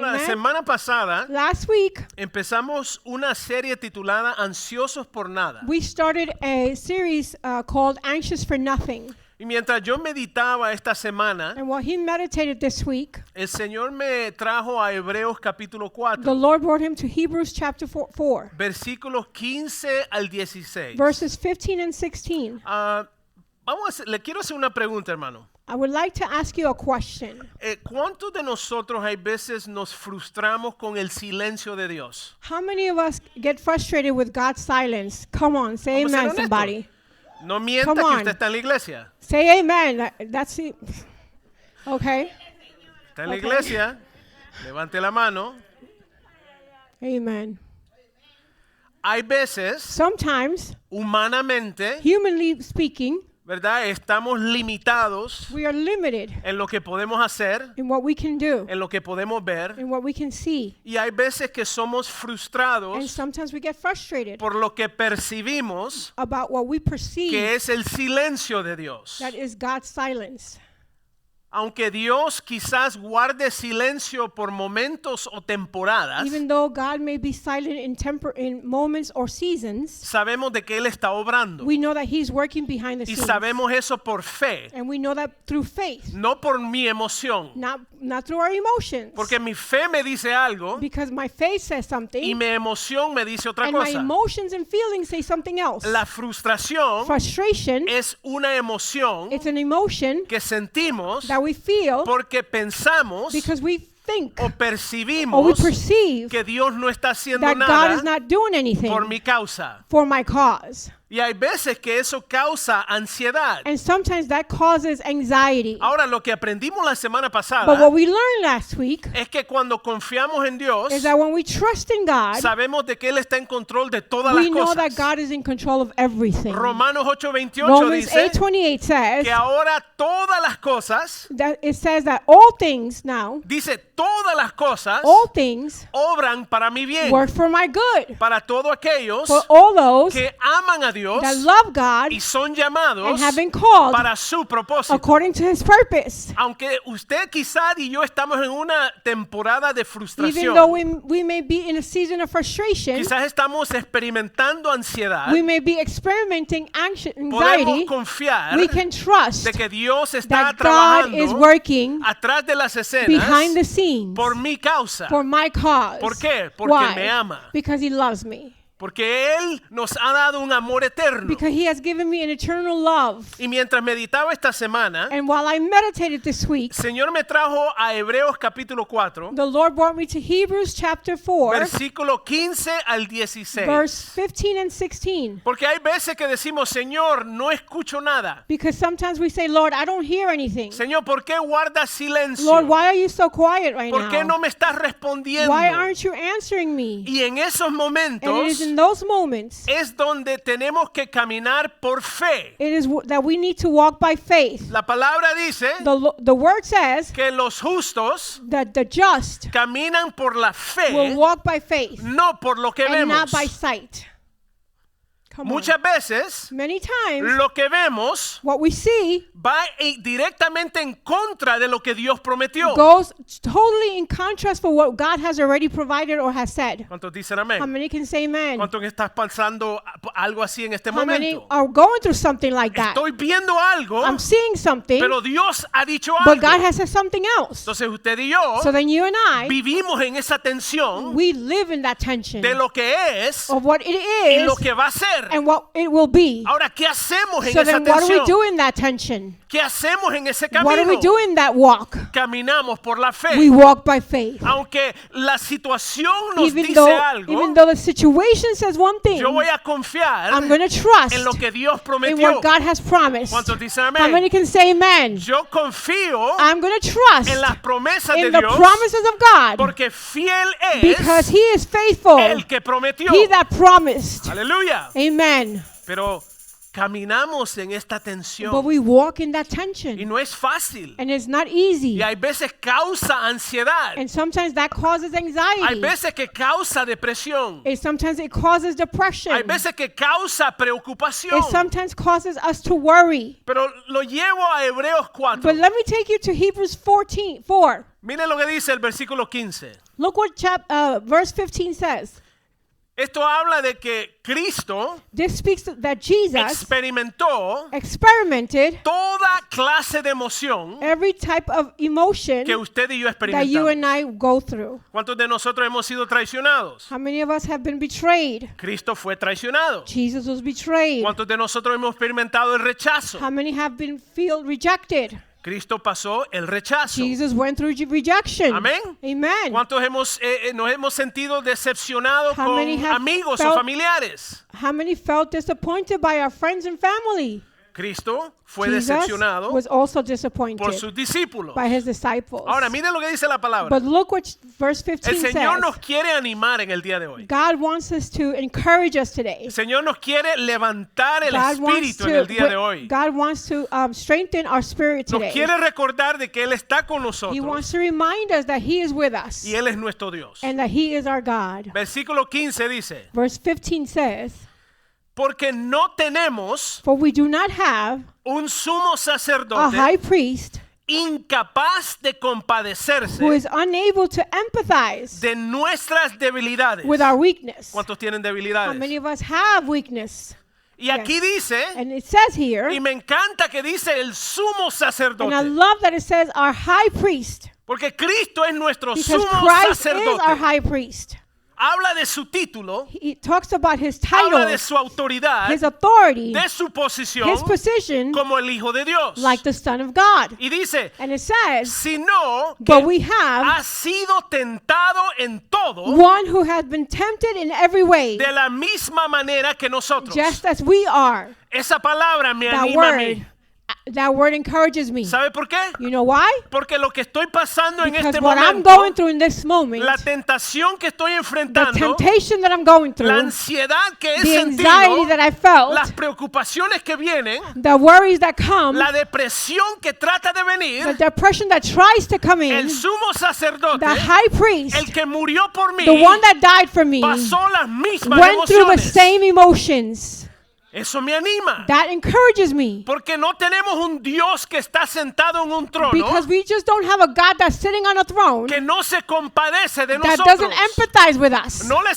La semana pasada Last week, empezamos una serie titulada Ansiosos por Nada. we started a series called Anxious for Nothing. Y mientras yo meditaba esta semana, And while he meditated this week, el Señor me trajo a Hebreos capítulo the 4, Lord brought him to Hebrews chapter 4, versículos 15 al 16. verses 15 and 16. Le quiero hacer una pregunta, hermano. I would like to ask you a question. ¿Cuántos de nosotros hay veces nos frustramos con el silencio de Dios? How many of us get frustrated with God's silence? Come on, say Vamos a ser amen, honestos. somebody. No mienta Come que on. usted está en la iglesia. Say amen. That's it. Okay. Está en la Okay. iglesia. Levante la mano. Amen. Hay veces, Sometimes, humanamente, humanly speaking, ¿verdad? Estamos limitados we are limited en lo que podemos hacer, in what we can do, en lo que podemos ver. in what we can see. Y hay veces que somos And frustrados sometimes we get frustrated por lo que percibimos about what we perceive que es el silencio de Dios. that is God's silence. Aunque Dios quizás guarde silencio por momentos o temporadas, Even though God may be silent in moments or seasons, sabemos de que Él está obrando. we know that He's working behind the Y scenes. sabemos eso por fe, And we know that through faith, no por mi emoción. not through our emotions. Porque mi fe me dice algo Because my faith says y something, mi emoción me dice otra and my cosa. emotions and feelings say something else. La frustración Frustration, es una emoción it's an emotion que sentimos that we feel porque pensamos because we think o or we percibimos perceive que Dios no está haciendo that God nada is not doing anything por mi causa. for my cause. Y hay veces que eso causa ansiedad. And sometimes that causes anxiety. Ahora, lo que aprendimos la semana But what pasada we learned last week es que cuando confiamos en Dios, is that when we trust in God, sabemos de que Él está en control de todas we las know that cosas. God is in control of everything. Romanos 8:28 Romans dice 8:28 says que ahora todas las cosas, that it says that all things now, dice todas las cosas, all things obran para mi bien, work for my good. para todos aquellos For all those que aman a Dios that love God y son llamados and have been called para su propósito. according to His purpose. Aunque usted quizás y yo estamos en una temporada de Even frustración, though we may be in a season of frustration, quizás estamos experimentando ansiedad, we may be experimenting anxiety, podemos confiar we can trust de que Dios está that God is trabajando working atrás de las behind the escenas scenes por mi causa. for my cause. ¿Por qué? Porque Why? me ama. Because He loves me. Porque Él nos ha dado un amor eterno. Because He has given me an eternal love. Y mientras meditaba esta semana, And while I meditated this week, el Señor me trajo a Hebreos capítulo 4, the Lord brought me to Hebrews chapter 4, versículo 15 al 16. verse 15 and 16. Porque hay veces que decimos, Señor, no escucho nada. Because sometimes we say, Lord, I don't hear anything. Señor, ¿por qué guardas silencio? Lord, why are you so quiet right ¿Por qué no now? me estás respondiendo? Why aren't you answering me? Y en esos And it momentos is in those moments, es donde tenemos que caminar por fe. it is that we need to walk by faith. La palabra dice The word says que los justos that the just caminan por la will fe, walk by faith no por lo que and vemos. not by sight. Come on. Muchas veces Many times, lo que vemos what we see va directamente en contra de lo que Dios prometió. goes totally in contrast for what God has already provided or has said. ¿Cuántos dicen How amén? many can say amen? ¿Cuántos estás pasando algo así en este How many momento? are going through something like that? Estoy viendo algo, I'm seeing something, pero Dios ha dicho but God algo. has said something else. Entonces usted y yo So then you and I, vivimos en esa tensión we live in that tension de lo que es of what it y is lo que va a ser. and what it will be. Ahora, ¿qué hacemos en So esa then what do we tensión? do in that tension? ¿Qué hacemos en ese What do we camino? do in that walk? Caminamos por la We fe. walk by faith. Aunque la situación nos Even dice though algo, the situation says one thing, yo voy a confiar I'm going to trust en lo que Dios in prometió. what God has promised. ¿Cuántos dicen How many amén? can say amen? Yo confío I'm going to trust en las promesas de in the Dios promises of God porque fiel because es He is faithful. el que prometió. He that promised. Aleluya. Amen. Pero caminamos en esta But tensión we walk in that y tension. no es fácil. And it's not easy. Y hay veces causa ansiedad. And sometimes that causes Hay anxiety. veces que causa depresión. And sometimes it causes depression. Hay veces que causa preocupación. It sometimes causes us to worry. Pero lo llevo a Hebreos 4. But let me take you to Hebrews 4. Miren lo que dice el versículo 15. Look what verse 15 says. Esto habla de que Cristo This speaks that Jesus experimentó experimented toda clase de emoción every type of emotion que usted y yo that you experimentamos. and I go through. ¿Cuántos de nosotros hemos sido traicionados? How many of us have been betrayed? Cristo fue traicionado. Jesus was betrayed. ¿Cuántos de nosotros hemos experimentado el rechazo? How many have been feel rejected? Cristo pasó el rechazo. Jesus went through rejection. Amén. Amen. ¿Cuántos nos hemos sentido decepcionados How con many have amigos o felt- familiares? How many felt disappointed by our friends and family? Cristo fue Jesus decepcionado was also por disappointed sus discípulos. by his disciples. Ahora, miren lo que dice la palabra. But look what verse El 15 Señor says. nos quiere animar en el día de hoy. God wants us to encourage us today. El Señor nos quiere levantar el God wants espíritu en el día de hoy. God wants to strengthen our spirit Nos today. quiere recordar de que Él está con He nosotros wants to remind us that He is with us y Él es nuestro Dios. and that He is our God. Versículo 15 dice, Verse 15 says, porque no tenemos for we do not have un sumo a sacerdote high priest incapaz de compadecerse who is unable to empathize de nuestras debilidades. with our weakness. ¿Cuántos tienen How debilidades? many of us have weakness? Y aquí dice, And it says here, y me encanta que dice el sumo and I sacerdote, love that it says our high priest, porque Cristo es nuestro because sumo Christ is our sacerdote. high priest. Habla de su título, He talks about his habla de title, su autoridad, his authority, de su posición his position, como el Hijo de Dios. like the Son of God. Y dice, And it says, sino but que we have ha sido tentado en todo one who has been tempted in every way, de la misma manera que nosotros. just as we are. Esa palabra me That anima a mí. that word encourages me. ¿Sabe por qué? You know why? Porque lo que estoy pasando en Because este what I'm momento, going through in this moment, la tentación que estoy the enfrentando, temptation that I'm going la through, ansiedad que he the sentido, anxiety that I felt, las preocupaciones que vienen, the worries that come, la depresión que trata de the venir, depression that tries to come in, el sumo sacerdote, the high priest, el que murió por mí, the one that died for me, pasó las mismas went through the emociones. same emotions. Eso me anima. That encourages me. Porque no tenemos un Dios que está sentado en un trono Because we just don't have a God that's sitting on a throne que no se compadece de that nosotros. doesn't empathize with us. No le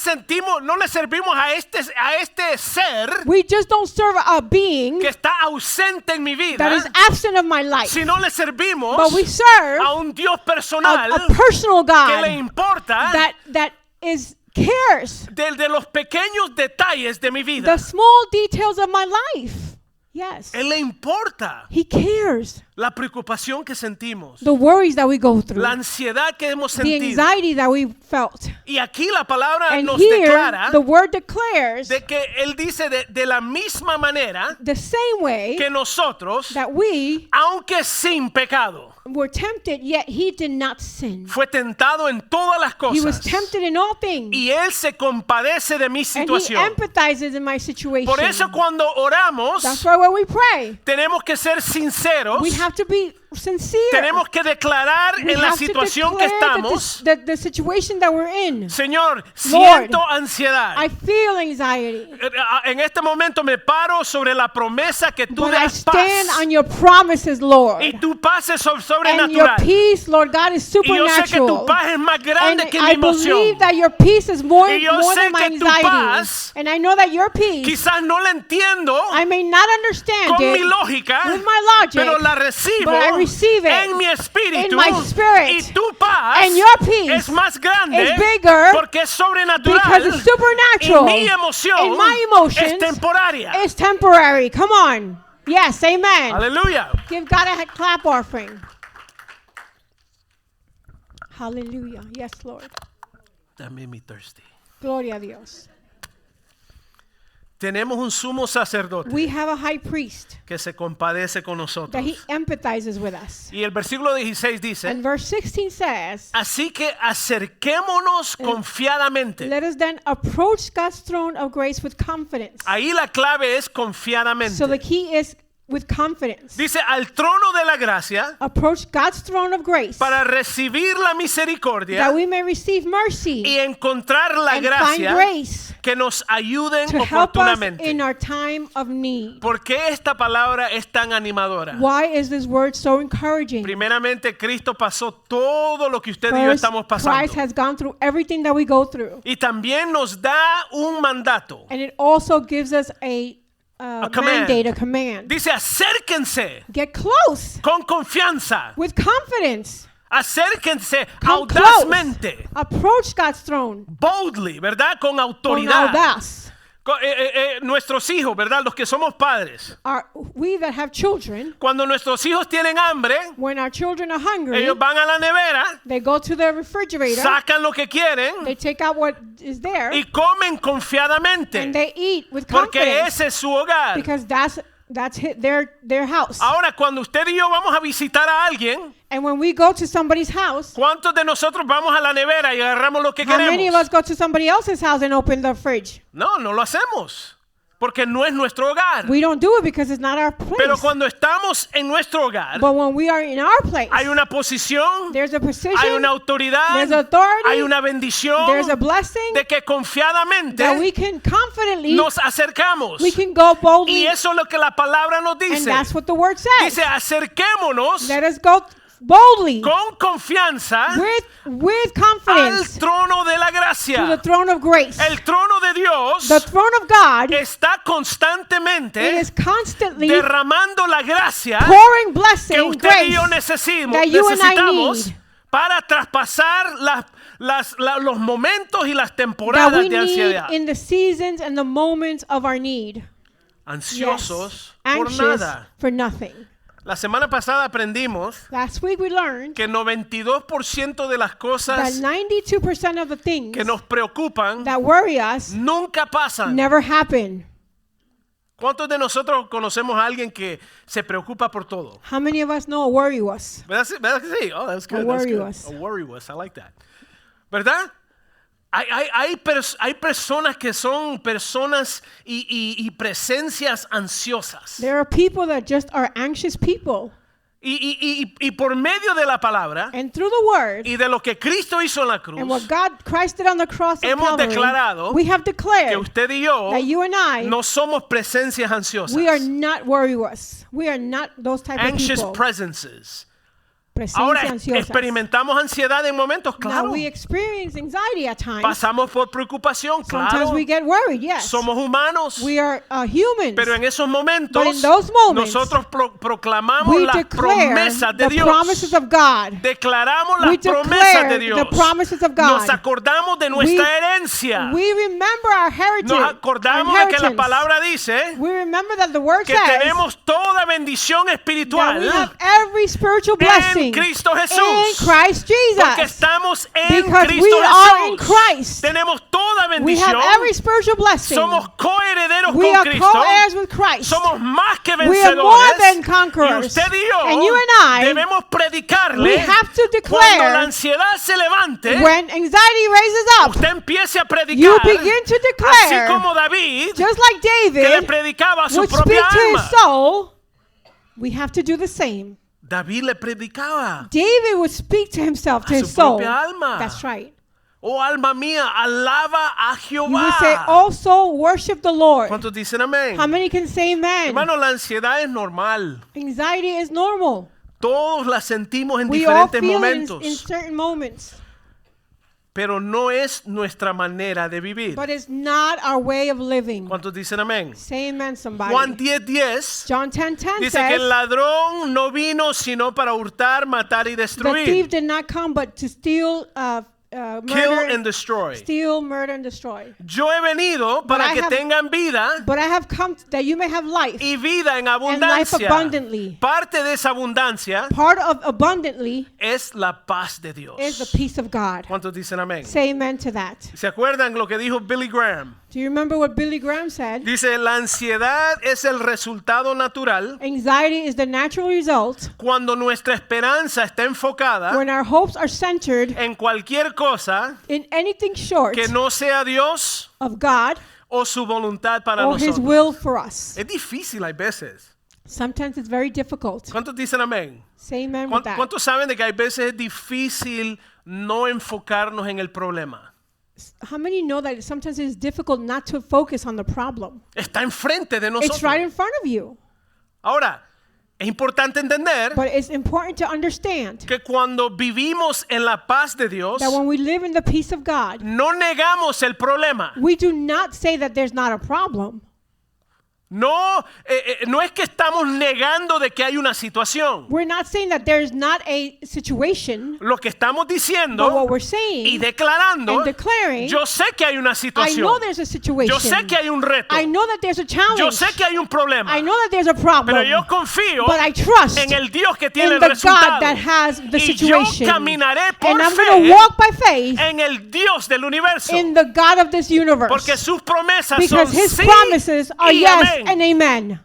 servimos a este ser We just don't serve a being que está ausente en mi vida, that is absent of my life. sino le servimos But we serve a un Dios personal a personal que le God importa that cares de los pequeños detalles de mi vida. the small details of my life. Yes. Él le importa He cares. la preocupación que sentimos, The worries that we go through. la ansiedad que hemos The sentido. anxiety that we felt. Y aquí la palabra And nos here, declara the word declares de que Él dice de la misma manera the same way que nosotros, that we aunque sin pecado, were tempted, yet he did not sin. fue tentado en todas las He was cosas. tempted in all things. Y Él se compadece de mi And he situación. empathizes in my situation. Por eso cuando oramos, That's why when we pray, tenemos que ser sinceros, we have to be sincere. tenemos que declarar We en la have to situación que declare estamos, the situation that we're in. Señor, siento ansiedad. I feel anxiety. En este momento me paro sobre la promesa que tú But I das paz stand on your promises, Lord. y tu paz es And your sobrenatural. peace, Lord God, is Y yo sé que tu supernatural. paz es más And grande que mi I emoción. believe that your peace is more Y yo sé than my que tu anxiety. paz, And I know that your peace, Quizás no la entiendo I may not understand con mi it lógica, with my logic, pero la recibo but I receive it en mi espíritu. in my spirit. Y tu paz And your peace es más grande is bigger porque es sobrenatural. because it's Y supernatural. mi emoción And my emotions es temporaria. It's temporary. Come on. Yes, amen. Aleluya. Give God a clap offering. Hallelujah. Yes, Lord. That made me thirsty. Gloria a Dios. Tenemos un sumo sacerdote We have a high priest que se compadece con that nosotros. he empathizes with us. Y el versículo 16 dice, And verse 16 says, así que acerquémonos confiadamente. let us then approach God's throne of grace with confidence. Ahí la clave es confiadamente. So the key is with confidence. Dice al trono de la gracia Approach God's throne of grace para recibir la misericordia that we may receive mercy y encontrar la and find gracia grace que nos ayuden to help us oportunamente. in our time of need. ¿Por qué esta palabra es tan animadora? Why is this word so encouraging? Primeramente, Cristo pasó todo lo que usted y yo First, estamos pasando. Christ has gone through everything that we go through. Y también nos da un mandato. And it also gives us a command. mandate, a command. Dice, acérquense Get close con confianza. with confidence. Acérquense Come audazmente. close. Approach God's throne Boldly, ¿verdad? Con con autoridad. audaz. Nuestros hijos, ¿verdad? Los que somos padres. We that have children, Cuando nuestros hijos tienen hambre, when our children are hungry, ellos van a la nevera, they go to the refrigerator, sacan lo que quieren they take out what is there, y comen and confiadamente. they eat with Porque confidence ese es su hogar. because that's their house. Ahora, cuando usted y yo vamos a visitar a alguien, And when we go to somebody's house, ¿cuántos de nosotros vamos a la nevera y agarramos lo que how many of queremos? us go to somebody else's house and open the fridge? No, no lo hacemos. Porque no es nuestro hogar. We don't do it because it's not our place. Pero cuando estamos en nuestro hogar, But when we are in our place, hay una posición, there's a position, hay una autoridad, there's authority, hay una bendición there's a blessing de que confiadamente that we can confidently, nos acercamos. we can go boldly, Y eso es lo que la palabra nos and dice. that's what the word says. Dice, acerquémonos Let us go boldly con confianza with al confidence trono de la to the gracia. throne of grace. El trono de Dios The throne of God, está it constantemente is constantly derramando la gracia pouring que blessing, usted y yo grace, necesitamos that you and I need. para traspasar los momentos y las that temporadas we de need ansiedad. in the seasons and the moments of our need. Ansiosos Yes. por Anxious nada. for nothing. La semana pasada aprendimos Last week we learned que 92% de las that cosas 92% of the things que nos preocupan that worry us nunca pasan. never happen. ¿Cuántos de nosotros conocemos a alguien que se preocupa por todo? How many of us know a worry was? ¿Verdad que sí? Oh, that's good. A That's worry good. was. A worry was. I like that. ¿Verdad? Hay personas que son personas y presencias ansiosas. There are people that just are anxious people. Y por medio de la palabra And through the word y de lo que Cristo hizo en la cruz, and what Christ did on the cross of hemos Calvary, declarado we have que declared usted y yo that you and I, no somos presencias ansiosas. we are not worry-was. We are not those type Anxious of people. presences. Presencia Ahora ansiosas. experimentamos ansiedad en momentos, Now claro. we experience anxiety at times. Pasamos por preocupación, Sometimes claro. we get worried, yes. Somos humanos. We are humans. Pero en esos momentos, But in those moments, nosotros proclamamos we las declare promesas de the Dios. promises of God. Declaramos We las promesas declare de Dios. the promises of God. Nos acordamos de nuestra herencia. We remember our heritage. Nos acordamos our de que la inheritance. palabra dice We remember that the word que says tenemos toda bendición that espiritual we have every spiritual blessing en Cristo Jesús. in Christ Porque Jesus. estamos en Because Cristo we are in Jesús. Christ. Tenemos toda We have bendición. every spiritual blessing. Somos coherederos We con are Cristo. co-heirs with Christ. Somos más que We are more vencedores. than Y conquerors. usted y yo And you and I, debemos predicarle we have to cuando la declare ansiedad se levante. when anxiety raises up, Usted empiece a you predicar begin to así declare, como David just like que le David predicaba a su would propia speak to his alma. soul, we have to do the same. David le predicaba. David would speak to himself, to A his su soul. propia alma. That's right. Oh alma mía, alaba a You would say, Jehová. also worship the Lord. ¿Cuántos dicen amén? How many can say amen? Hermano, la ansiedad es normal. Anxiety is normal. Todos la sentimos en We all diferentes feel momentos. in certain moments. Pero no es nuestra manera de vivir. But it's not our way of living. ¿Cuántos dicen amén? Say amen, somebody. Juan 10:10 John 10:10 dice que el says, ladrón no vino sino para hurtar, matar y the thief destruir. did not come but to steal, Kill murder, and destroy. steal, murder, and destroy. Yo he venido para I que have- tengan vida But I have come that you may have life, y vida en and life abundancia. abundantly. Parte de esa abundancia Part of abundantly es la paz de Dios. is the peace of God. ¿Cuántos dicen amén? Say amen to that. ¿Se acuerdan lo que dijo Billy Graham? Do you remember what Billy Graham said? Dice, la ansiedad es el resultado natural Anxiety is the natural result cuando nuestra esperanza está enfocada when our hopes are centered en cualquier cosa in anything short que no sea Dios of God o su voluntad para or His nosotros. will for us. Es difícil hay veces. Sometimes it's very difficult. ¿Cuántos dicen amén? Say amen with that. ¿Cuántos saben de que hay veces es difícil no enfocarnos en el problema? How many know that sometimes it's difficult not to focus on the problem? Está enfrente de It's nosotros. right in front of you. Ahora, es importante entender But it's important to understand que cuando vivimos en la paz de Dios, that when we live in the peace of God, no negamos el problema. we do not say that there's not a problem. No, no es que estamos negando de que hay una situación. We're not saying that there's not a situation, Lo que estamos but what diciendo we're y saying declarando, and declaring, yo sé que hay una I situación. know there's a situation. Yo sé que hay un reto. I know that there's a challenge. Yo sé que hay un problema. I know that there's a problem. Pero yo confío But I trust en el Dios que tiene in el the resultado. God that has the Y yo situation. caminaré por And I'm going fe to walk by faith en el Dios del universo. in the God of this universe. Porque sus promesas Because son his sí promises are y yes amén. and amen.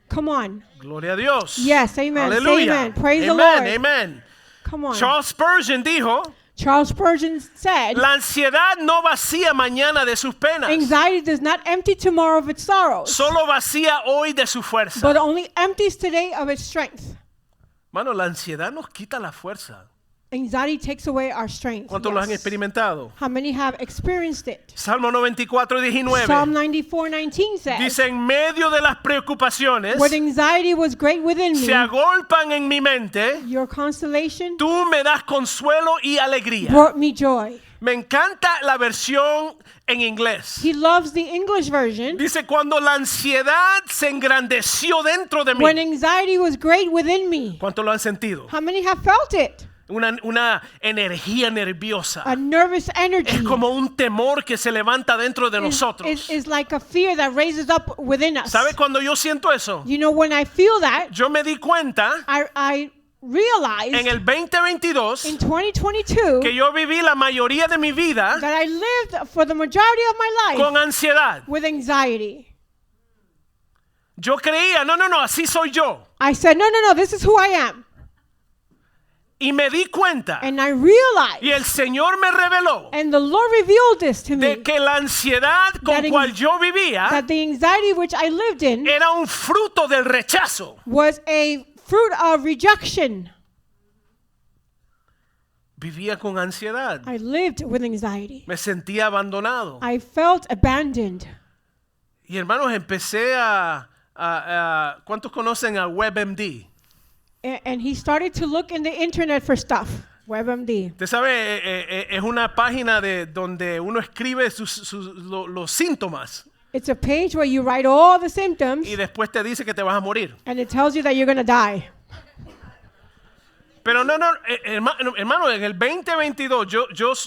Come on. Gloria a Dios. Yes, amen. Say Aleluya. amen. Praise the Amen, Lord. amen. Come on. Charles Spurgeon dijo, Charles Spurgeon said, la ansiedad no vacía mañana de sus penas, anxiety does not empty tomorrow of its sorrows, solo vacía hoy de su fuerza. but only empties today of its strength. Mano, la ansiedad nos quita la fuerza. Anxiety takes away our strength. ¿Cuántos lo han Yes. experimentado? How many have experienced it? Salmo 94:19 Psalm 94:19 says, dice, en medio de las preocupaciones when anxiety was great within se me, agolpan en mi mente, your consolation tú me das consuelo y alegría. brought me joy. Me encanta la versión en inglés. He loves the English version. Dice, cuando la ansiedad se engrandeció dentro de When mí. anxiety was great within me. ¿Cuántos lo han sentido? How many have felt it? Una energía nerviosa. A nervous energy. Es como un temor que se levanta dentro de is, nosotros. is like a fear that raises up within us. ¿Sabe cuando yo siento eso? You know, when I feel that, Yo me di cuenta I realized en el 2022 in 2022 que yo viví la mayoría de mi vida that I lived for the majority of my life con ansiedad. with anxiety. Yo creía, no, así soy yo. I said, no, this is who I am. Y me di cuenta And I realized, y el Señor me reveló and the Lord revealed this to me, de que la ansiedad con That cual yo vivía that the anxiety which I lived in era un fruto del rechazo. was a fruit of rejection. Vivía con ansiedad. I lived with anxiety. Me sentía abandonado. I felt abandoned. Y hermanos, empecé ¿cuántos conocen a WebMD? And he started to look in the internet for stuff. WebMD. Usted sabe, es una página donde uno escribe los síntomas It's a page where you write all the symptoms y después te dice que te vas a morir. and it tells you that you're going to die. Pero no, hermano, en el 2022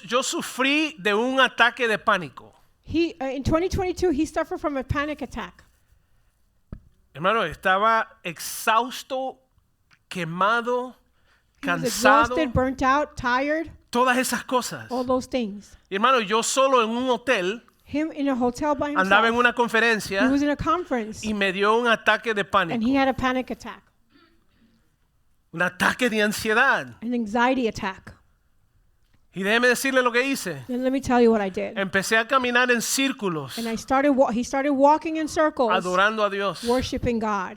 yo sufrí de un ataque de pánico. In 2022, he suffered from a panic attack. Hermano, estaba exhausto, quemado, He was cansado, exhausted, burnt out, tired, todas esas cosas. all those things. Y hermano, yo solo en un hotel Him in a hotel by andaba en himself. una He conferencia was in a conference y me dio un ataque de and pánico, he had a panic attack, un ataque de ansiedad. an anxiety attack. Y déjeme decirle lo que hice. And let me tell you what I did. Empecé a caminar en círculos, And he started walking in circles, adorando a Dios, worshiping God,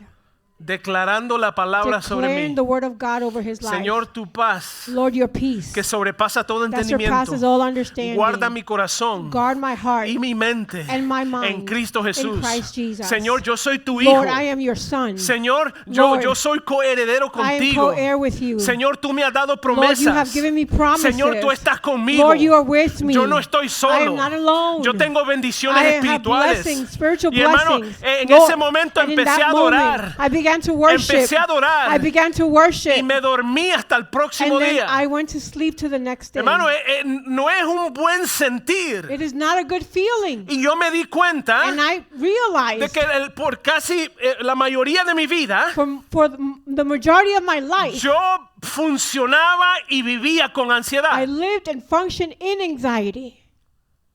declarando la palabra sobre declaring mí. the word of God over his life. Señor, tu paz, Lord, your peace que sobrepasa todo that surpasses entendimiento, all understanding. guarda mi corazón Guard my heart y mi mente and my mind en Cristo in Jesús. Christ Jesus. Señor, yo soy tu hijo. Lord, I am your son. Señor, Lord, yo soy coheredero I am contigo. co-heir with you. Señor, tú me has dado Lord, you have promesas. given me promises. Señor, tú estás conmigo. Lord, you are with me. Yo no estoy I solo. am not alone. Yo tengo bendiciones I have espirituales. blessings, spiritual Y hermano, blessings. en Lord, ese momento and in empecé that a adorar. moment, I began to worship. Empecé a adorar. I began to worship. Y me dormí hasta el próximo And then día. I went to sleep to the next day. Hermano, no es un buen sentir. It is not a good feeling. Y yo me di cuenta And I de realized que por casi la mayoría de mi vida, for the majority of my life, yo funcionaba y vivía con I ansiedad. lived and functioned in anxiety.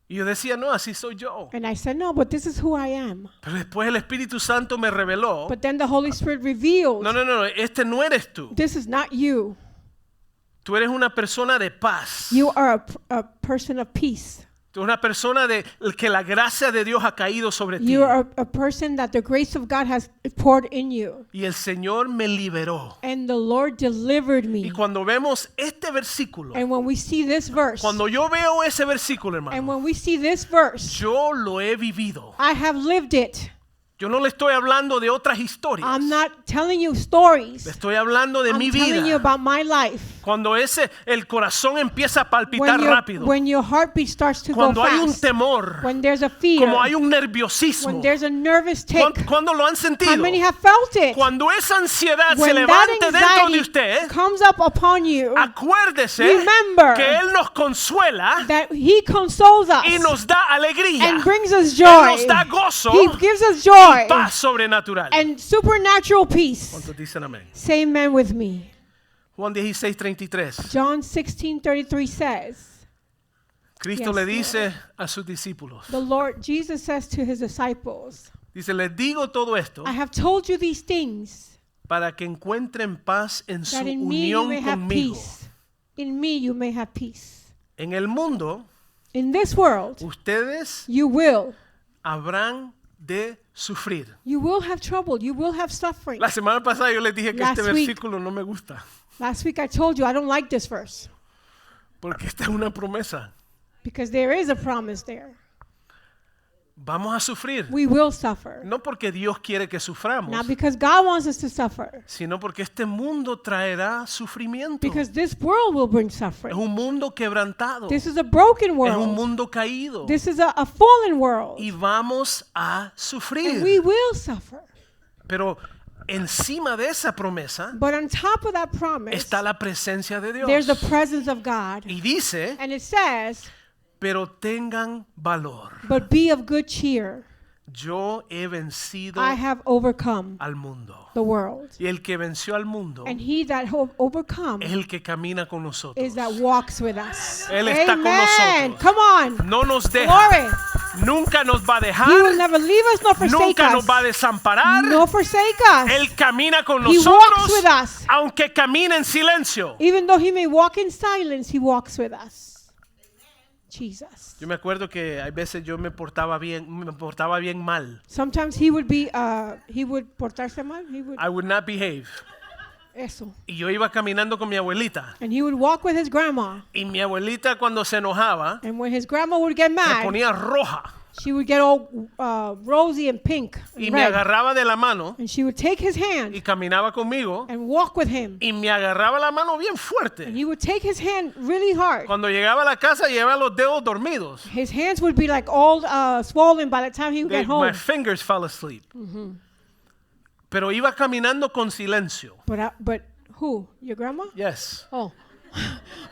Y yo decía, no, así soy yo. And I said, no, but this is who I am. Pero después el Espíritu Santo me reveló, But then the Holy Spirit revealed, no, este no eres tú. this is not you. Tú eres una persona de paz. You are a person of peace. Tú eres una persona de que la gracia de Dios ha caído sobre ti. You are a person that the grace of God has poured in you. Y el Señor me liberó. And the Lord delivered Y me. cuando vemos este versículo, And when we see this verse, cuando yo veo ese versículo, and hermano, when we see this verse, yo lo he vivido. I have lived it. Yo no le estoy hablando de otras historias. I'm not telling you stories. Le estoy hablando de mi I'm telling you vida. about my life. Cuando el corazón empieza a palpitar rápido. When your heartbeat starts to go Cuando hay un fast. temor. When there's a fear. Como hay un nerviosismo. When there's a nervous tick. ¿Cuándo lo han sentido? How many have felt it? Cuando esa ansiedad se When that levante dentro de anxiety usted, comes up upon you, acuérdese remember que Él nos consuela that He consoles us y nos da alegría. and brings us Él joy. nos da gozo He gives us y joy paz sobrenatural. and supernatural peace. ¿Cuántos dicen amén? Say amen with me. Juan 16:33. John 16:33 says, Cristo Yes, le dice a sus discípulos. the Lord Jesus says to His disciples, Dice, les digo todo esto I have told you these things para que encuentren paz en su that in me you may unión have conmigo. peace. In me you may have peace. En el mundo, In this world, ustedes you will habrán de sufrir. have trouble. You will have suffering. La semana pasada yo les dije que este Last week. versículo no me gusta. Last week I told you I don't like this verse Porque esta es una promesa. because there is a promise there. Vamos a sufrir. We will suffer. No porque Dios quiere que suframos, Not because God wants us to suffer, sino porque este mundo traerá sufrimiento. because this world will bring Es suffering. un mundo quebrantado. This is a broken Es un world. mundo caído. This is a fallen world. Y vamos a And we sufrir. will suffer. Pero encima de esa promesa But on top of that promise, está la presencia de Dios. there's the presence of God. Y dice, And it says, pero tengan valor. but be of good cheer. Yo he vencido I have overcome al mundo. the world. Y el que venció al mundo And he that overcomes es el que camina con nosotros. is that walks with us. Él está con Amen. nosotros. Come on. No nos deja. Glory. Nunca nos va a dejar. He will never leave us nor forsake Nunca nos us. va a desamparar. No forsake us. Él camina con He walks nosotros, with us. aunque camine en silencio. Even though he may walk in silence, he walks with us. Jesus. Yo me acuerdo que hay veces yo me portaba bien mal. Sometimes he would portarse mal. I would not behave. Eso. Y yo iba caminando con mi abuelita. And he would walk with his grandma. Y mi abuelita cuando se enojaba, And when his grandma would get se mad, ponía roja. she would get all rosy and pink Y and me red. agarraba de la mano And she would take his hand y caminaba conmigo. and walk with him. Y me agarraba la mano bien And fuerte. he would take his hand really hard. Cuando llegaba a la casa llevaba los dedos dormidos. His hands would be like all swollen by the time he would get My home. fingers fell asleep. Pero iba caminando con silencio. But who? Your grandma? Yes. Oh.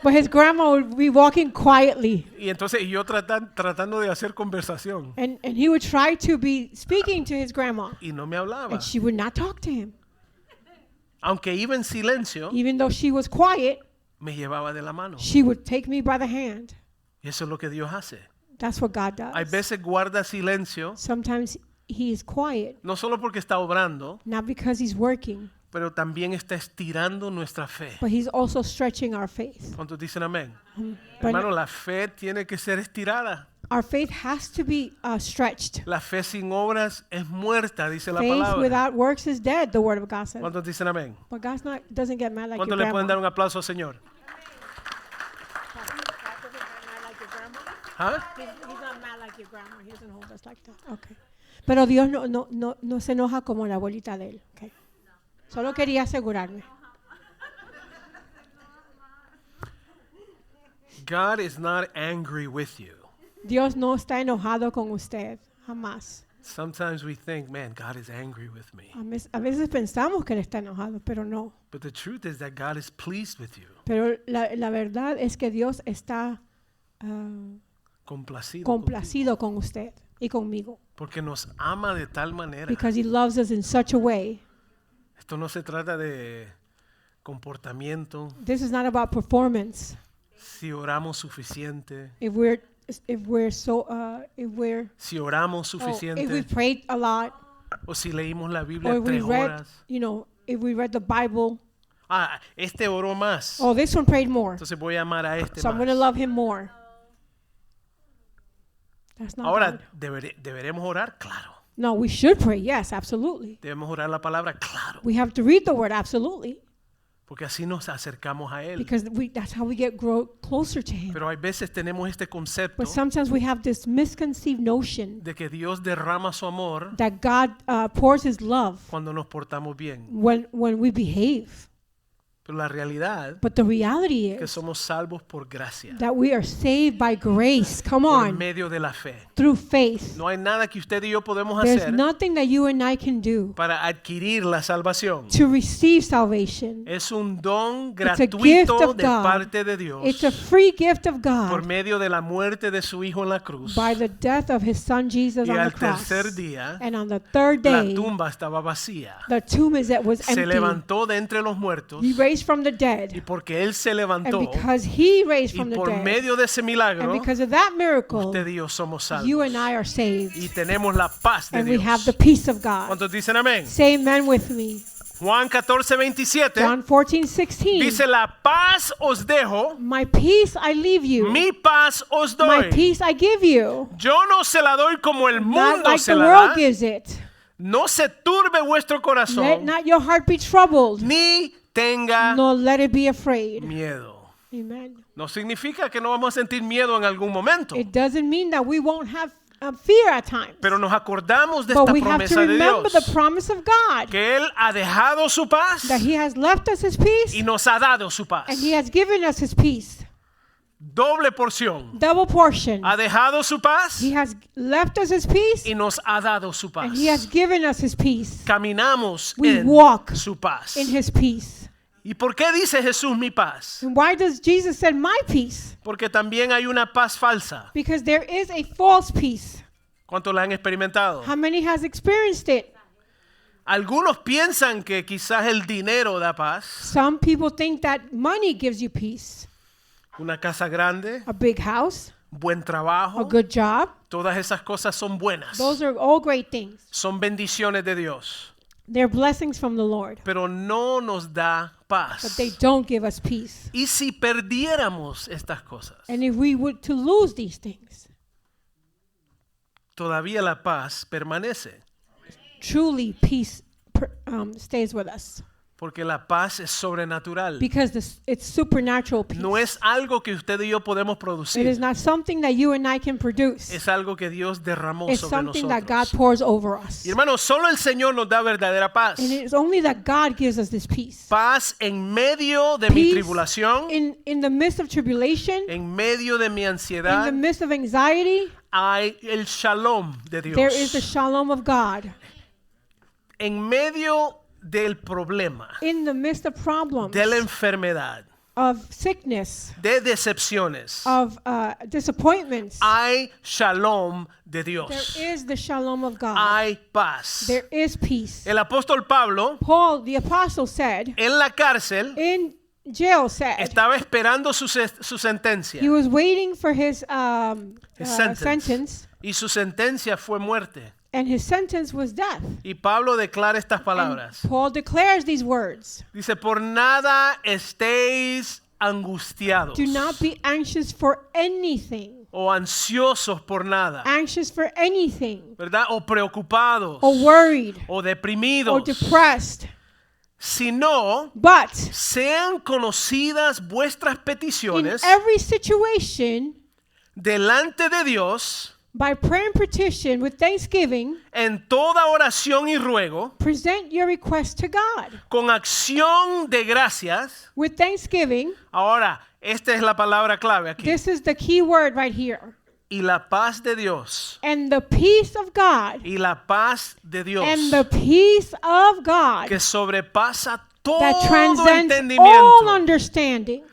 But his grandma would be walking quietly. Y entonces yo tratando de hacer conversación. And he would try to be speaking to his grandma. Y no me hablaba. And she would not talk to him. Aunque iba en silencio, Even though she was quiet, me llevaba de la mano. she would take me by the hand. Y eso es lo que Dios hace. That's what God Hay does. veces guarda silencio, Sometimes he is quiet, no solo porque está obrando, not because he's working, pero también está estirando nuestra fe. but he's also stretching our faith. ¿Cuántos dicen amén? But Hermano, la fe tiene que ser estirada. our faith has to be stretched. La fe sin obras es muerta, dice la Faith palabra. without works is dead, the word of God says. ¿Cuántos dicen amén? But God doesn't get mad like your ¿Cuántos le pueden dar grandma. un aplauso al Señor? ¿Ah? He's not mad like your grandma. He doesn't hold us like that. Okay. Pero Dios no se enoja como la abuelita de él. Okay. Solo quería asegurarme. God is not angry with you. Dios no está enojado con usted, jamás. Sometimes we think, man, God is angry with me. A veces pensamos que él está enojado, pero no. But the truth is that God is pleased with you. Pero la verdad es que Dios está Complacido. complacido con usted y conmigo. contigo. Porque nos ama de tal manera. Because he loves us in such a way. Esto no se trata de comportamiento. This is not about performance. Si oramos suficiente. Si oramos if we suficiente. prayed a lot, O si leímos la Biblia or if we 3 read, horas. if we read the Bible. Ah, este oró más. Oh, this one prayed more, Entonces voy a amar a este so I'm going to más. love him more. That's not Ahora, good. ¿deberemos orar? Claro. No, we should pray. Yes, absolutely. ¿Debemos orar la palabra? Claro. We have to read the word, absolutely, Porque así nos acercamos a Él. because that's how we grow closer to Him. Pero hay veces tenemos este concepto But sometimes we have this misconceived notion de que Dios derrama su amor that God pours His love cuando nos portamos bien. when we behave. Pero la realidad But the reality es que is somos salvos por gracia, that we are saved by grace. Come por on, medio de la fe. through faith. No hay nada que usted y yo podemos There's hacer nothing that you and I can do para adquirir la salvación. to receive salvation. Es un don It's a gift gratuito of de God. parte de Dios It's a free gift of por God medio de la muerte de su Hijo en la cruz. by the death of His Son Jesus Y on the al cross. tercer día, And on the third la day, tumba estaba vacía. the tomb was Se empty. levantó de entre los muertos He raised from the y dead. porque Él se And levantó because He raised y from the por dead, medio de ese and milagro, because of that miracle, usted y yo somos you salvos and I are saved. y tenemos la paz de And we have the Dios. peace of God. ¿Cuántos dicen amén? Say amen with me. Juan 14:27 John 14:16. dice: la paz os dejo, My peace I leave you. mi paz os My doy. peace I give you. Yo no se la doy como el Not mundo like se the la world da. gives it. No se turbe vuestro Let corazón, not your heart be troubled, ni tenga nor let it be afraid. miedo. Amen. No significa que no vamos a sentir miedo en algún momento, It doesn't mean that we won't have fear at times. pero nos acordamos de But esta we have to promesa de remember Dios, the promise of God, que Él ha dejado su paz that He has left us His peace y nos ha dado su paz. and He has given us His peace. Doble porción. Double portion. Ha dejado su paz He has left us His peace y nos ha dado su paz. and He has given us His peace. Caminamos We en walk su paz. in His peace. ¿Y por qué dice Jesús mi paz? And why does Jesus say my peace? Porque también hay una paz falsa. Because there is a false peace. ¿Cuántos la han experimentado? How many has experienced it? Algunos piensan que quizás el dinero da paz, Some people think that money gives you peace. una casa grande, A big house, buen a trabajo, good job. todas esas cosas son buenas, Those are all great things. son bendiciones de Dios, They're blessings from the Lord. pero no nos da But paz. they don't give us peace. Y si perdiéramos estas cosas, And if we were to lose these things, todavía la paz permanece, truly peace stays with us. porque la paz es sobrenatural. Because it's supernatural peace. No es algo que usted y yo podemos It is producir, not something that you and I can produce. es algo que Dios derramó It's sobre something that God nosotros. pours over us. Y hermanos, solo el Señor nos da verdadera paz. And it's only that God gives us this peace. Paz en medio de mi Peace tribulación, in the midst of tribulation, en medio de mi in ansiedad, the midst of anxiety, hay el shalom de there is the Dios. shalom of God. En medio del problema, In the midst of problems, de la enfermedad, of sickness, de decepciones, of disappointments, hay shalom de there Dios. is the shalom of God. Hay paz. There is peace. El apóstol Pablo Paul, the apostle, said, en la cárcel in jail, said, estaba esperando su sentencia. he was waiting for his His sentence. sentence, Y su sentencia fue muerte. and his sentence was death. Y Pablo declara estas And palabras. Paul declares these words. Dice, por nada estéis angustiados Do not be anxious for anything. o ansiosos por nada, Anxious for anything. ¿verdad? O preocupados Or worried. o Or deprimidos, depressed. sino But sean conocidas vuestras in peticiones every situation, delante de Dios by prayer and petition with thanksgiving, en toda oración y ruego, present your request to God. con acción de gracias. With thanksgiving, Ahora, esta es la palabra clave aquí. this is the key word right here. Y la paz de Dios. And the peace of God, Y la paz de Dios. and the peace of God Que sobrepasa todo that transcends all entendimiento. understanding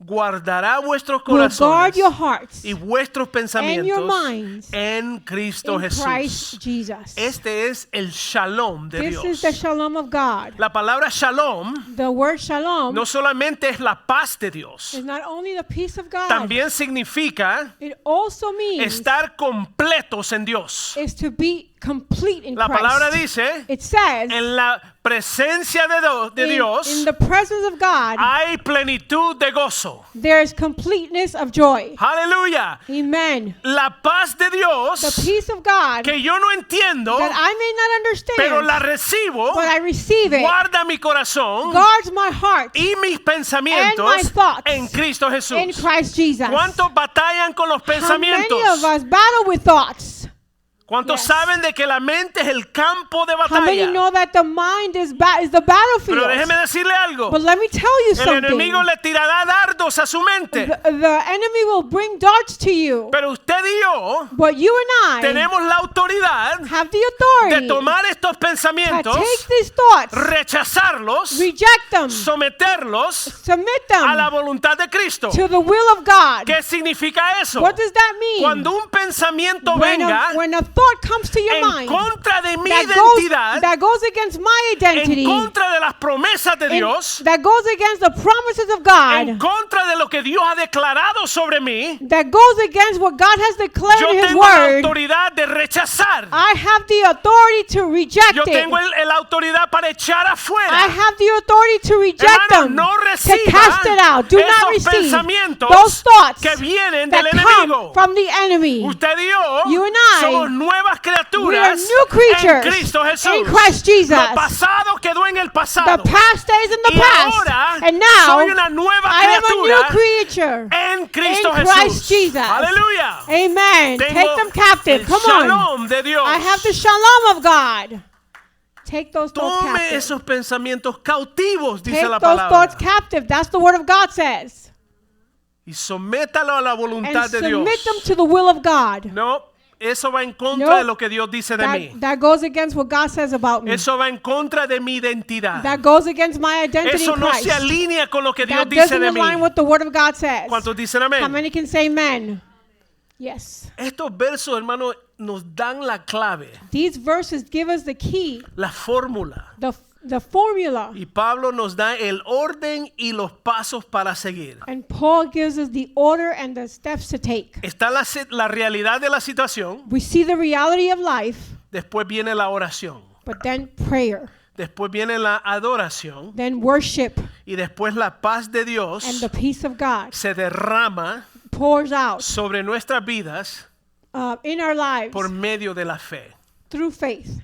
Guardará vuestros will guard corazones your hearts y vuestros and your pensamientos minds en Cristo in Christ Jesús. Jesus. Este es el shalom de This is the Dios. shalom of God. La palabra shalom The word shalom no solamente es la paz de Dios, is not only the peace of God, también significa it also means estar completos en Dios. is to be complete in La palabra Christ. dice, It says, en la presencia de Dios in the presence of God, hay plenitud de gozo. there is completeness of joy. Aleluya. Amen. La paz de The Dios peace of God que yo no entiendo, that I may not pero la understand, recibo, but I receive it, guarda mi corazón guards my heart y mis and my pensamientos thoughts en Cristo in Jesús. Christ Jesus. ¿Cuántos batallan con los How many pensamientos? of us battle with thoughts? ¿Cuántos Yes. saben de que la mente es el campo de How many batalla? know that the mind is the Pero battlefield? déjeme decirle algo. But let me tell you El something. enemigo le tirará dardos a su mente. The enemy will bring darts to you. Pero usted y yo But you and I tenemos la autoridad have the de authority tomar estos to pensamientos, take these thoughts, rechazarlos, reject them, someterlos submit a la them voluntad de Cristo. to the will of God. ¿Qué significa eso? What does that mean? Cuando un pensamiento venga When a thought comes to your en mind contra de mi that identidad, goes against my identity, en contra de las promesas de Dios, that goes against the promises of en God, contra de lo que Dios ha declarado sobre mí, that goes against what God has declared yo in His tengo la Word, autoridad de rechazar. I have the authority to reject Yo it. tengo la autoridad para echar I afuera. have the authority to reject Hermano, them, no to reciba cast it out. Do not esos receive pensamientos those thoughts que vienen that del come enemigo. from the enemy. Usted y yo You and I, somos nuevas We are criaturas new creatures en Cristo Jesús. in Christ Jesus. Lo pasado quedó en el The pasado. past stays in the Y past, ahora and now soy una nueva I am a new criatura creature en Cristo in Christ Jesús. Jesus. Aleluya. Amen. Tengo Take them captive. el Come on. shalom de Dios. I have the shalom of God. Take those thoughts Tome captive. esos pensamientos cautivos, dice Take la those thoughts palabra, captive. That's the word of God says. y sométalo a la And voluntad de Dios. submit them to the will of God. No, eso va en contra No. de lo que Dios dice de mí. That goes against what God says about me. Eso va en contra de mi identidad. That goes against my identity Eso in no Christ. se alinea con lo que Dios That dice doesn't de mí. align with the word of God says. ¿Cuántos dicen How amén? many can say amen? Yes. Estos versos, hermano, nos dan la clave, These verses give us the key, la fórmula. the formula. Y Pablo nos da el orden y los pasos para seguir. And Paul gives us the order and the steps to take. Está la realidad de la situación, We see the reality of life, después viene la oración, but then prayer, después viene la adoración then worship, y después la paz de and Dios the peace of God se derrama pours out sobre nuestras vidas in our lives por medio de la fe. through faith.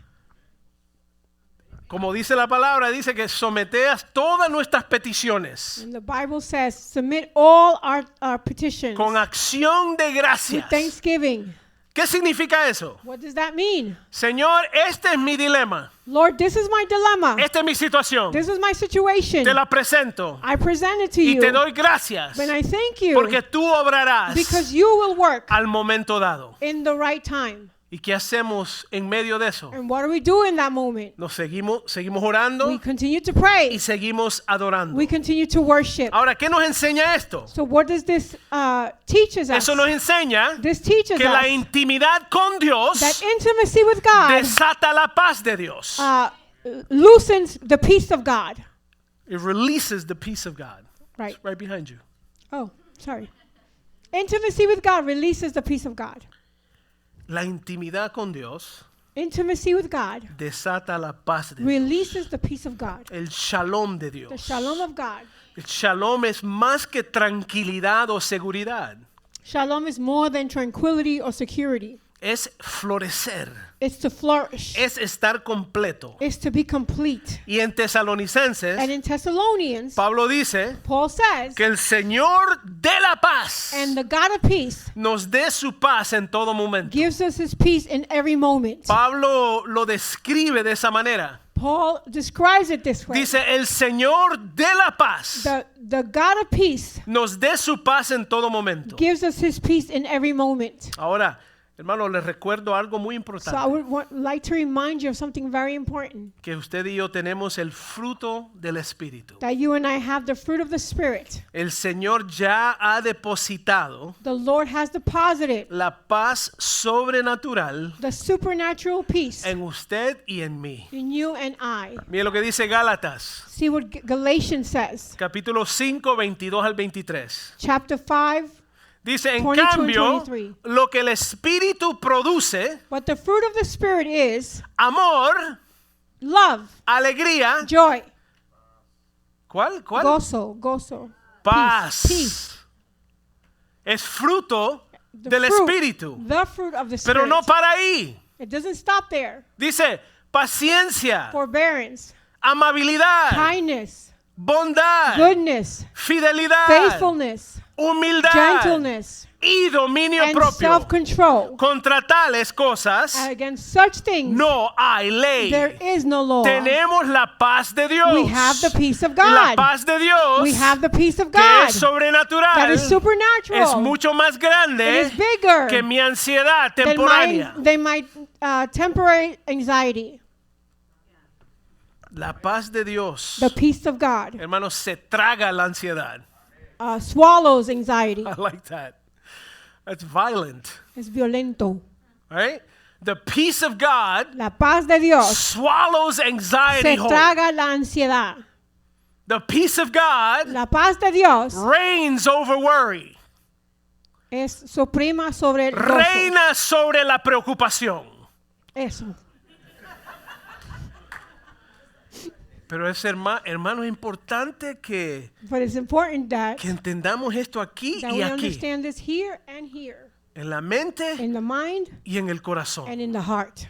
Como dice la palabra, dice que someteas todas nuestras peticiones And the Bible says, submit all our petitions con acción de with gracias. thanksgiving. ¿Qué significa eso? What does that mean? Señor, este es mi dilema. Lord, this is my dilemma. Esta es mi situación. This is my situation. Te la presento I present it to y you. te doy gracias And I thank you porque tú obrarás because you will work al momento dado. in the right time. ¿Y qué hacemos en medio de eso? And what do we do in that moment? Nos seguimos orando We continue to pray. y seguimos adorando. We continue to worship. Ahora, ¿qué nos enseña esto? So what does this teaches us? Eso nos enseña This teaches que la us intimidad con Dios that intimacy with God desata la paz de Dios. loosens the peace of God. It releases the peace of God. Right. It's right behind you. Oh, sorry. Intimacy with God releases the peace of God. La intimidad con Dios Intimacy with God desata la paz de Dios. releases the peace of God. El shalom de The Dios. shalom of God. El shalom es más que tranquilidad o seguridad. Shalom is more than tranquility or security. Es florecer. It's to flourish. Es estar completo. It's to be complete. Y en And Tesalonicenses, in Thessalonians, Pablo dice Paul says, que el Señor de la paz and the God of peace nos dé su paz en todo momento. gives us his peace in every moment. Pablo lo describe de esa manera. Paul describes it this way. Dice, el Señor de la paz The God of peace nos dé su paz en todo momento. gives us his peace in every moment. Ahora, hermano, les recuerdo algo muy So I importante. would like to remind you of something very important. Que usted y yo tenemos el fruto del Espíritu. That you and I have the fruit of the Spirit. El Señor ya ha depositado The Lord has deposited la paz sobrenatural the supernatural peace en usted y en mí. in you and I. Mire lo que dice Gálatas, See what Galatians says. capítulo 5, 22 al 23. Chapter 5, Dice, en 22 and cambio, 23. lo que el Espíritu produce, But the fruit of the Spirit is amor, love, alegría, joy, ¿cuál? gozo, Paz. peace. Es fruto The del fruit, Espíritu. the fruit of the Pero Spirit. no para ahí. It doesn't stop there. Dice, paciencia, Forbearance, amabilidad, kindness, bondad, goodness, fidelidad, faithfulness, humildad gentleness, y dominio and propio. self-control. Contra tales cosas Against such things, no hay ley. there is no law. Tenemos la paz de Dios. We have the peace of Y la God. paz de Dios, We have the peace of que God. es sobrenatural, That is es supernatural. mucho más It grande is bigger que mi ansiedad than temporánea. my temporary anxiety. La paz de Dios, The peace of God hermanos, se traga la ansiedad. swallows anxiety. I like that. That's violent, Es violento. right? The peace of God La paz de Dios swallows anxiety se whole. traga la ansiedad. The peace of God La paz de Dios reigns over worry. es suprema sobre el gozo. Reina sobre la preocupación. Eso. Pero es hermano, es importante que But it's important that entendamos esto aquí y we aquí, understand this here and here. en la mente In the mind y en el corazón. and in the heart.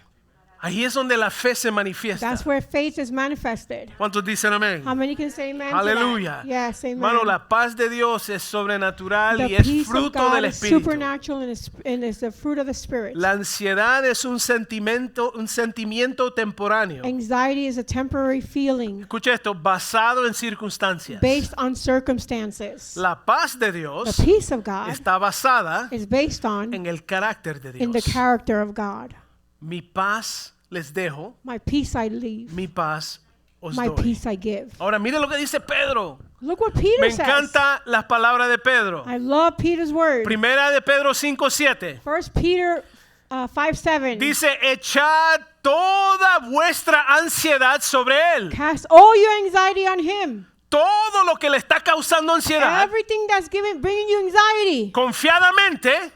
Ahí es donde la fe se manifiesta. That's where faith is manifested. ¿Cuántos dicen amén? How many can say amen? to Aleluya. that? Yes, amen. Hermano, la paz de Dios es sobrenatural The y es peace of fruto God del is Espíritu. supernatural and is the fruit of the Spirit. La ansiedad es un sentimiento temporáneo. Anxiety is a temporary feeling Escucha esto, basado en circunstancias. based on circumstances. La paz de The Dios peace of God está basada is based on en el carácter de in the Dios. character of God. Mi paz les dejo, My peace I leave, mi paz os my doy. peace I give. Ahora mire lo que dice Pedro. Look what Peter Me says. encanta las palabras de Pedro. I love Peter's word. Primera de Pedro 5:7. 1 Peter 5:7. Dice, echad toda vuestra ansiedad sobre él. Cast all your anxiety on him. Todo lo que le está causando ansiedad, Everything that's bringing you anxiety, confiadamente,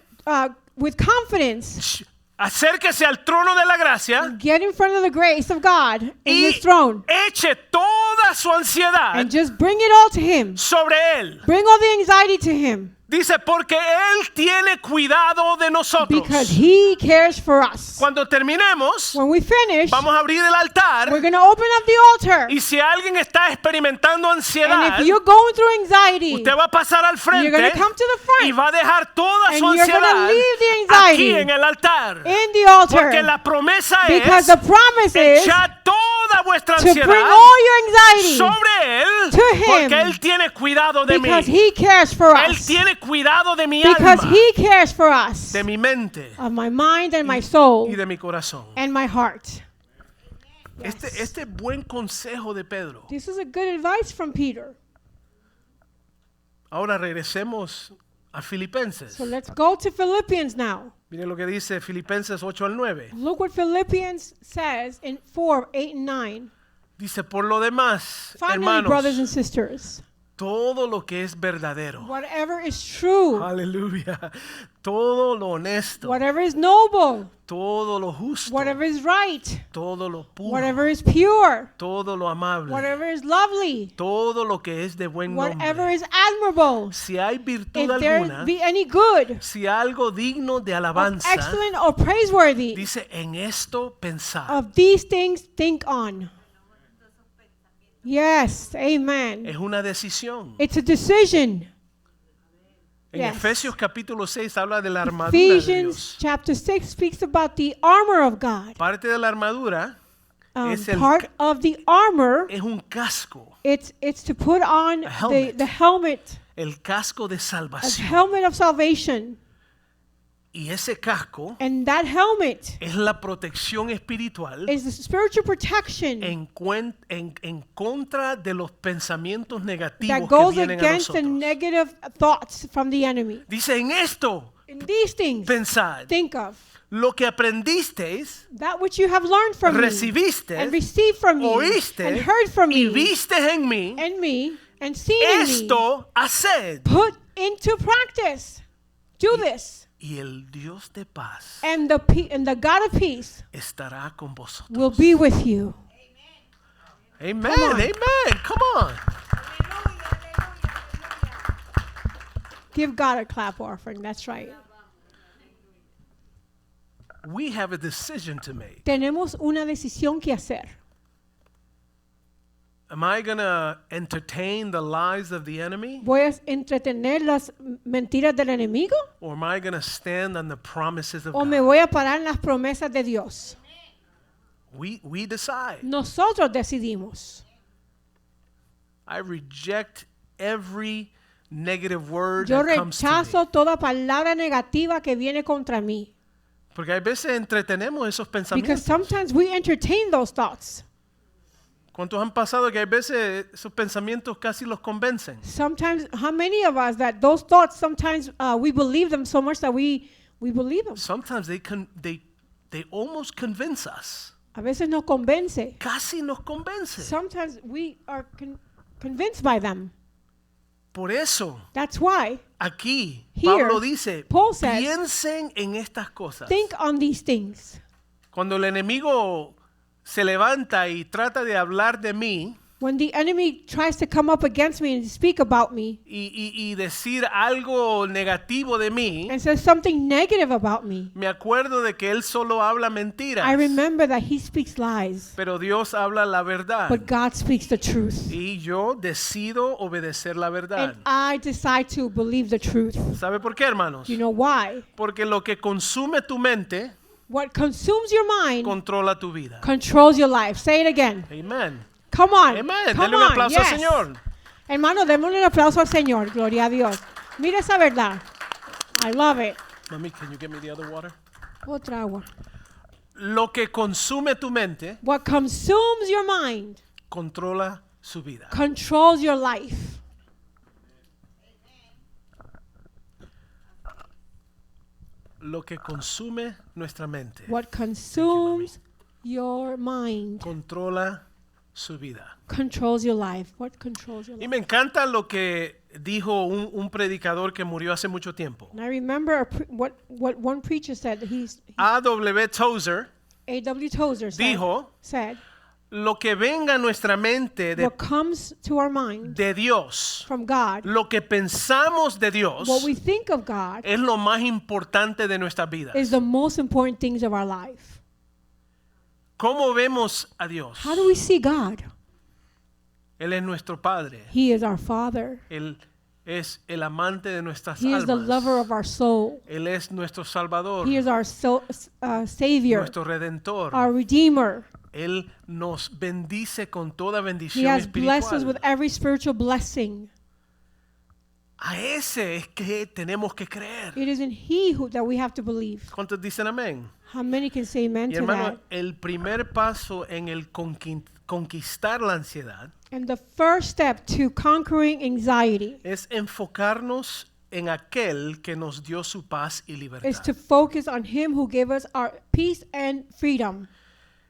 with confidence, acérquese al trono de la gracia get in front of the grace of God in y His throne eche toda su ansiedad and just bring it all to Him. sobre él. Bring all the anxiety to Him Dice, porque él tiene cuidado de nosotros. because He cares for us. Cuando terminemos, When we finish, vamos a abrir el altar we're going to open up the altar. y si alguien está experimentando And ansiedad, if you're going through anxiety, usted va a pasar al frente you're going to come to the front y va a dejar toda and su you're gonna ansiedad leave the anxiety aquí en el altar. in the altar. Porque la promesa Because es the promise is echar toda vuestra to bring ansiedad all your anxiety sobre él to him porque él tiene cuidado de mí. because He cares for Él us. tiene cuidado de mi Because alma, He cares for us. de mi mente Of my mind and my soul y de mi corazón. and my heart. Este buen consejo de Pedro. This is a good advice from Peter. Ahora regresemos a Filipenses. So let's go to Philippians now. Miren lo que dice Filipenses 8 al 9. Look what Philippians says in 4, 8, and 9. Dice, por lo demás, Finally, brothers and hermanos, sisters, todo lo que es verdadero. whatever is true, Aleluya. Todo lo honesto, whatever is noble, todo lo justo, whatever is right, todo lo puro, whatever is pure, todo lo amable, whatever is lovely, todo lo que es de buen whatever nombre. is admirable, Si hay virtud if there alguna, be any good, si algo digno de alabanza, excellent or praiseworthy, dice, en esto pensar. of these things think on. Yes, amen. Es una decisión. It's a decision. En Yes. Efesios capítulo 6 habla de la armadura de Ephesians Dios. chapter 6 speaks about the armor of God. Parte de la armadura es el Part of the armor, es un casco, it's to put on A helmet. the helmet, el casco de a salvación. helmet of salvation. Y ese casco And that helmet es la protección espiritual is the spiritual protection en contra de los pensamientos that negativos que goes vienen a against the nosotros. negative thoughts from the enemy. Dice, en esto In these things, pensad, think of lo que aprendisteis, that which you have learned from me recibiste, and received from me oíste and heard from y me viste en mí, and seen in me. esto haced. Put into practice. Do this, y el Dios de paz and the God of peace estará con vosotros. will be with you. Amen. Come on. Amen. Come on. Give God a clap offering. That's right. We have a decision to make. Tenemos una decisión que hacer. Am I going to entertain the lies of the enemy? ¿Voy a entretener las mentiras del enemigo Or am I going to stand on the promises of o me God? voy a parar en las promesas de Dios? We decide. Nosotros decidimos. I reject every negative word Yo that comes to me. rechazo toda palabra negativa que viene contra mí. Porque a veces entretenemos esos Because pensamientos. sometimes we entertain those thoughts. ¿Cuántos han pasado que a veces esos pensamientos casi los convencen? Sometimes, how many of us that those thoughts, sometimes we believe them so much that we believe them. Sometimes they almost convince us. A veces nos convence. Casi nos convence. Sometimes we are convinced by them. Por eso, That's why aquí Here, Pablo dice, Paul says, piensen en estas cosas. think on these things. Cuando el enemigo se levanta y trata de hablar de mí When the enemy tries to come up against me and speak about me y decir algo negativo de mí, and says something negative about me, me acuerdo de que él solo habla mentiras, I remember that he speaks lies, pero Dios habla la verdad. but God speaks the truth. Y yo decido obedecer la verdad. And I decide to believe the truth. ¿Sabe por qué, hermanos? You know why? Porque lo que consume tu mente What consumes your mind controla tu vida. controls your life. Say it again. Amén. Come on. Amén. Come Denle un on. aplauso al Yes. Señor. Hermano, démosle un aplauso al Señor. Gloria a Dios. Mira esa verdad. I love it. Mami, can you get me the other water? Otra agua. Lo que consume tu mente What consumes your mind controla su vida. controls your life. Lo que consume nuestra mente What consumes your mind controla su vida. controls your life. What controls your Y life? me encanta lo que dijo un predicador que murió hace mucho tiempo. And I remember what one preacher said. A.W. Tozer A.W. Tozer said, lo que venga a nuestra mente what comes to our mind de Dios, from God, lo que pensamos de Dios, what we think of God, es lo más importante de nuestra vida. is the most important things of our life. ¿Cómo vemos a Dios? How do we see God? Él es nuestro Padre. He is our Father. Él es el amante de nuestras He is the lover almas. of our soul. Él es nuestro Salvador, He is our Savior, nuestro Redentor. our Redeemer. Él nos bendice con toda He bendición has blessed us with espiritual. every spiritual blessing. A ese es que tenemos que creer. It is in He that we have to believe. ¿Cuántos dicen amén? How many can say amen Y to hermano, that? el primer paso en el conquistar la ansiedad And the first step to conquering anxiety es enfocarnos en aquel que nos dio su paz y is libertad. to focus on Him who gave us our peace and freedom.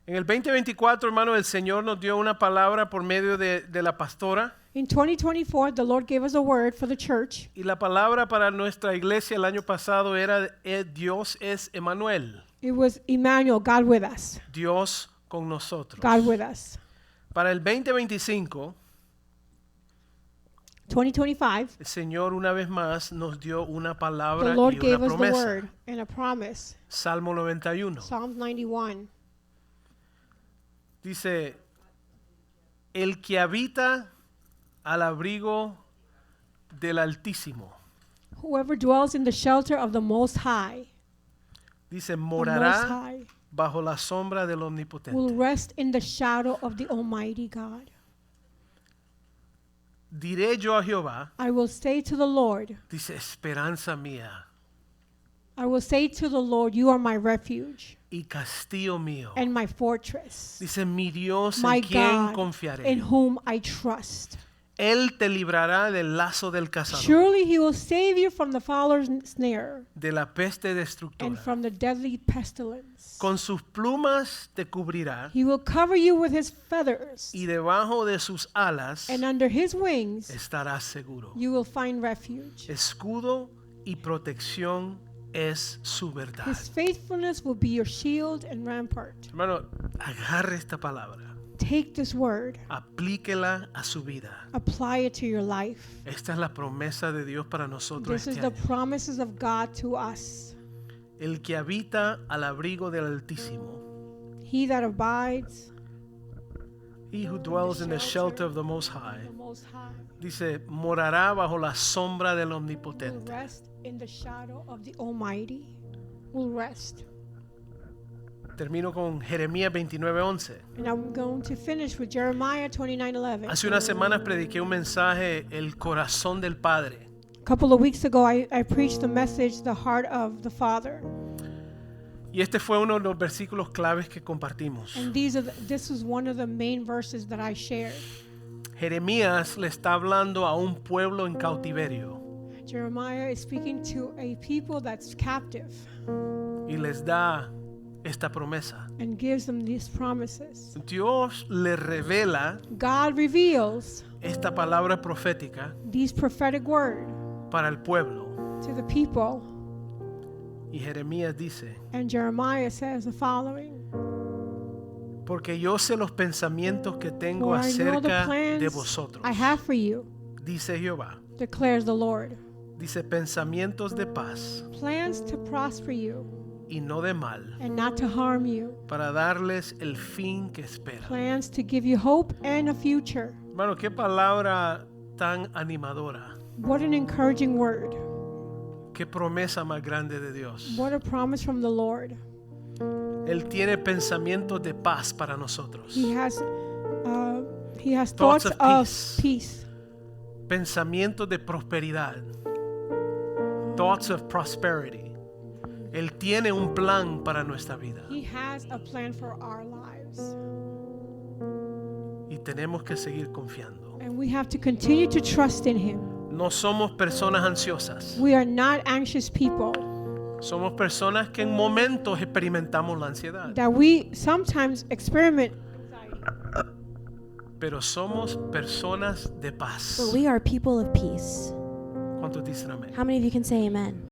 En el 2024, hermano, el Señor nos dio una palabra por medio de la pastora. In 2024, the Lord gave us a word for the church. Y la palabra para nuestra iglesia el año pasado era Dios es Emmanuel, It was Emmanuel, God with us. Dios con nosotros. God with us. Para el 2025, 2025, el Señor una vez más nos dio una palabra the Lord y gave una us the promesa. word and a promise. Salmo 91. Psalms 91. Dice, el que habita al abrigo del Altísimo, Whoever dwells in the shelter of the Most High, dice, the Most morará High, bajo la sombra del will Omnipotente. rest in the shadow of the Almighty God. Diré yo a Jehová, I will say to the Lord, dice, esperanza mía I will say to the Lord, you are my refuge y castillo mío. and my fortress, Dice, mi Dios my en quien God, confiaré. in whom I trust. Él te librará del lazo del cazador, Surely he will save you from the fowler's snare de la peste and destructora. from the deadly pestilence. Con sus plumas te cubrirá He will cover you with his feathers, y debajo de sus alas and under his wings estarás seguro. you will find refuge. Escudo y protección es su verdad. His faithfulness will be your shield and rampart. Hermano, agarre esta palabra, Take this word, aplíquela a su vida. apply it to your life. Esta es la promesa de Dios para nosotros This is este the año. promises of God to us. El que habita al abrigo del Altísimo, He that abides he who dwells in the shelter of the Most High, the Most High dice, morará bajo la sombra del will Omnipotente. rest in the shadow of the Almighty. Will rest. Termino con Jeremías 29:11. And I'm going to finish with Jeremiah 29:11. Hace unas semanas prediqué un mensaje, el corazón del Padre. A couple of weeks ago, I preached the message, the heart of the Father. Y este fue uno de los versículos claves que compartimos. And this is one of the main verses that I shared. Jeremías le está hablando a un pueblo en cautiverio Jeremiah is speaking to a people that's captive y les da esta promesa. and gives them these promises. Dios le revela God reveals esta palabra profética these prophetic word para el pueblo. to the people. Y Jeremías dice, And Jeremiah says the following: porque yo sé los pensamientos que tengo For I know the acerca de plans vosotros, I have for you, dice Jehová. declares the Lord. Dice pensamientos de paz Plans to prosper you y no de mal, and not to harm you. para darles el fin que esperan. Plans to give you hope and a future. Hermano, qué palabra tan animadora. What an encouraging word. Qué promesa más grande de Dios. What a promise from the Lord. Él tiene pensamientos de paz para nosotros. He has Thoughts thoughts of of peace. peace. Pensamientos de prosperidad. Thoughts of prosperity. Él tiene un plan para nuestra vida. He has a plan for our lives. Y tenemos que seguir confiando. And we have to continue to trust in Him. No somos personas ansiosas. We are not anxious people. Somos personas que en momentos experimentamos la ansiedad. That we sometimes experiment anxiety. Pero somos personas de paz. But we are people of peace. ¿Cuántos dicen amén? How many of you can say amen?